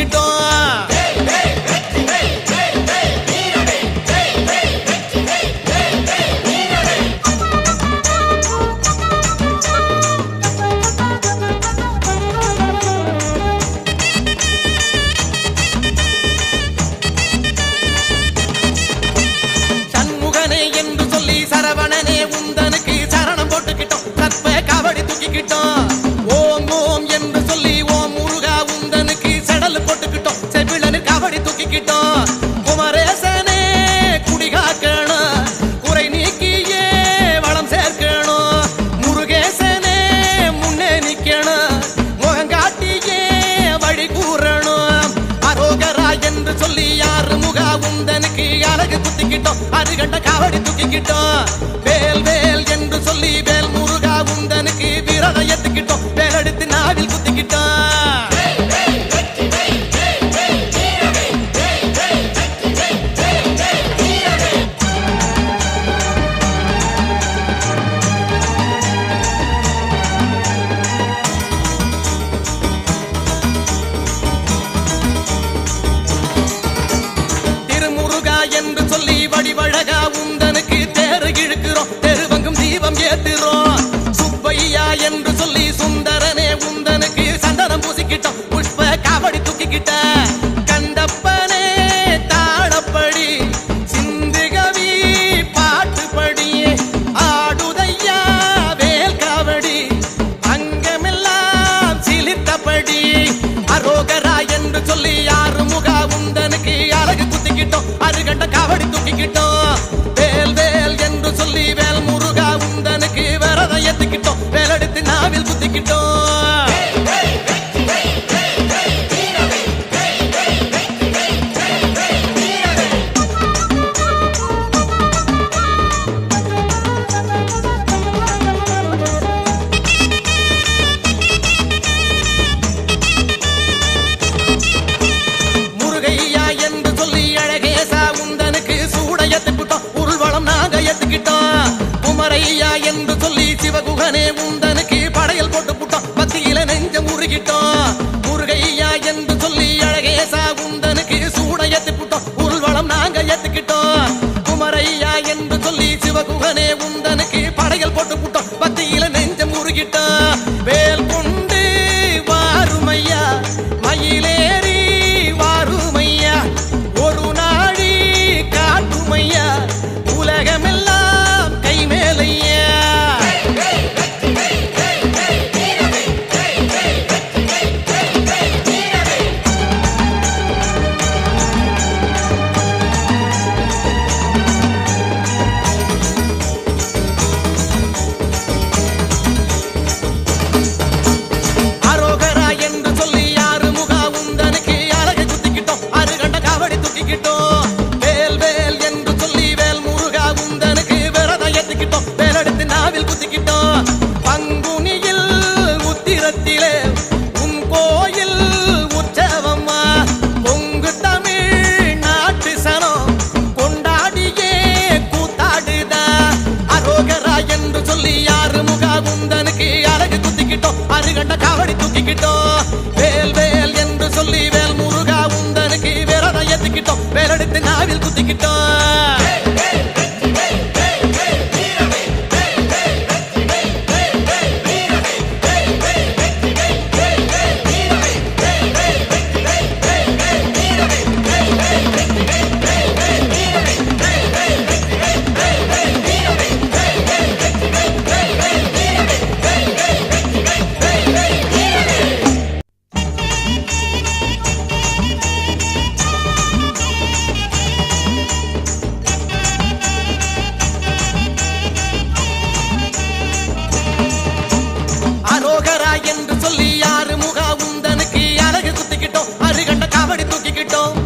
குத்திக்கிட்டோம். சண்முகனே என்று சொல்லி சரவணனே உந்தனுக்கு சரணம் போட்டுக்கிட்டோம். சத்வ காவடி தூக்கிக்கிட்டோம். ஓம் ஓம் என்று சொல்லி ஓம் முருகா உந்தனுக்கு செடல் போட்டுக்கிட்டோம். செவிழனு காவடி தூக்கிக்கிட்டோம். குமரேசனே குடிகாக்கணும், குறை நீக்கியே வளம் சேர்க்கணும். முருகேசனே முன்னே நிக்கணும், முகங்காட்டியே வழி கூறணும். அரோகரா என்று சொல்லி யாரு முகா உந்தனுக்கு அழகு குத்திக்கிட்டோம். அருகண்ட காவடி தூக்கிக்கிட்டோம். வேல் வேல் என்று சொல்லி வேல் முருகா உந்தனுக்கு விரதம் ஏத்துக்கிட்டோம். வேலெடுத்து நாவில் குத்திக்கிட்டோம். திருமுருகா என்று சொல்லி வடிவழகா உந்தனுக்கு தேறு இழுக்கிறோம். தெருவங்கும் தீபம் ஏத்துறோம். சுப்பையா என்று சொல்லி சுந்தரனே உந்தனுக்கு சந்தனம் பூசிக்கிட்டோம். புஷ்ப காவடி தூக்கிக்கிட்ட. கண்டப்பனே தாளப்படி சிந்துகவி பாட்டுப்படி ஆடுதையா வேல் காவடி அங்கமெல்லாம் சிலித்தபடி. அரோகரா என்று சொல்லி யாரு முகா உந்தனுக்கு அழகு குத்திக்கிட்டோம். அருகண்ட காவடி தூக்கிக்கிட்டோம். வேல் வேல் என்று சொல்லி வேல் முருகா உந்தனுக்கு விரதம் ஏத்துக்கிட்டோம். வேலெடுத்து நாவில் குத்திக்கிட்டோம். முருகையா என்று சொல்லி அழகேசா உந்தனுக்கு சூட ஏத்துக்கிட்டோம். உருள்வளம் நாங்க ஏத்துக்கிட்டோம். குமரையா என்று சொல்லி சிவகுகனே உந்தனுக்கு படையல் போட்டு புட்டோம். பத்தியில நெஞ்ச முருகிட்டோம். முருகையா என்று சொல்லி அழகேசா உந்தனுக்கு சூட ஏத்துக்கிட்டோம். உருள்வளம் நாங்க ஏத்துக்கிட்டோம். குமரையா என்று சொல்லி சிவகுகனே உந்தனுக்கு படையல் போட்டு புட்டோம். பத்தியில நெஞ்ச முருகிட்டோம். வேல் கொண்டு வாருமையா மயிலேறி வாருமையா ஒரு நாடி காட்டுமையா உலகமெல்லாம் கைமேலையா. அரோகரா என்று சொல்லி யாரு முகா உந்தனுக்கு அழகு குத்திக்கிட்டோம். அருகண்ட காவடி தூக்கிக்கிட்டோம். வேல் வேல் என்று சொல்லி வேல் முருகா உந்தனுக்கு விரதம் ஏத்துக்கிட்டோம். வேலெடுத்து நாவில் குத்திக்கிட்டோம். பங்குனியில் உத்திரத்திலே உன் கோயில் உற்சவம்மா பொங்கு தமிழ் நாட்டு சனம் கொண்டாடியே கூத்தாடுதா. அரோகரா என்று சொல்லி யாரு முகா உந்தனுக்கு அழகு குத்திக்கிட்டோம். அருகண்ட காவடி தூக்கிக்கிட்டோம். வேல் வேல் என்று சொல்லி வேல் முருகா உந்தனுக்கு விரதம் ஏத்துக்கிட்டோம். வேலெடுத்து நாவில் குத்திக்கிட்டோம். என்று சொல்லி யாரு முகா உந்தனுக்கு அழகு குத்திக்கிட்டோம். அருகண்ட காவடி தூக்கிக்கிட்டோம்.